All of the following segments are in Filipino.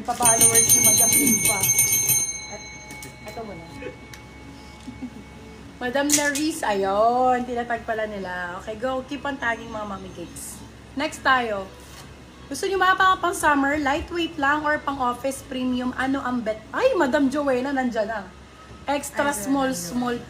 pa-followers ni Madam Lipa. At ito muna. Madam Laris, ayun. Tinatag pala nila. Okay, go. Keep on tagging mga mommy cakes. Next tayo. Gusto nyo mga pang summer, lightweight lang or pang office premium, ano ang bet? Ay, Madam Joanna, nandyan na. Extra small,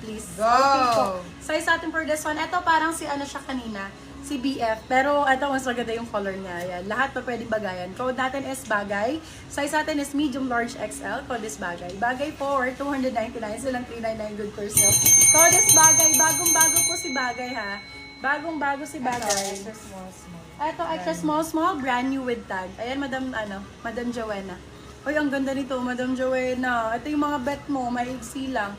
please. Go! Okay po. Size natin for this one. Ito parang si ano siya kanina, si BF. Pero ito mas maganda yung color niya. Yan. Lahat pa pwedeng bagayan. Code natin is bagay. Size natin is medium, large, XL. Code is bagay. Bagay po or 299. Silang 399 good for sale. Code is bagay. Bagong-bago po si bagay ha. Bagong-bago si bagay. Extra small. Ito, extra small, brand new with tag. Ayan, Madam Joanna. Uy, ang ganda nito, Madam Joanna. Ito yung mga bet mo, maigsi lang.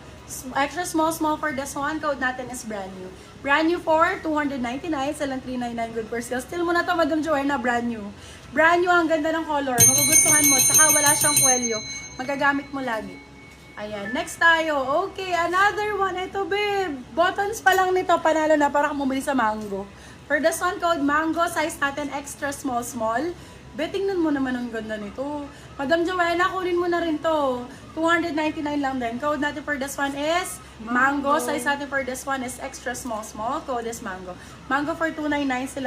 Extra small for this one. Code natin is brand new. Brand new for 299, salang 399 good for sale. Still mo na to, Madam Joanna, brand new. Brand new, ang ganda ng color. Magugustuhan mo. Saka wala siyang kwelyo. Magagamit mo lagi. Ayan, next tayo. Okay, another one. Ito, babe. Buttons pa lang nito. Panalo na para bumili sa Mango. For this one, code Mango. Size natin extra small. Tingnan mo naman ang ganda nito. Madam Joanna, kunin mo na rin to. 299 lang din. Code natin for this one is Mango. Size natin for this one is extra small. Code is Mango. Mango for 299 sila.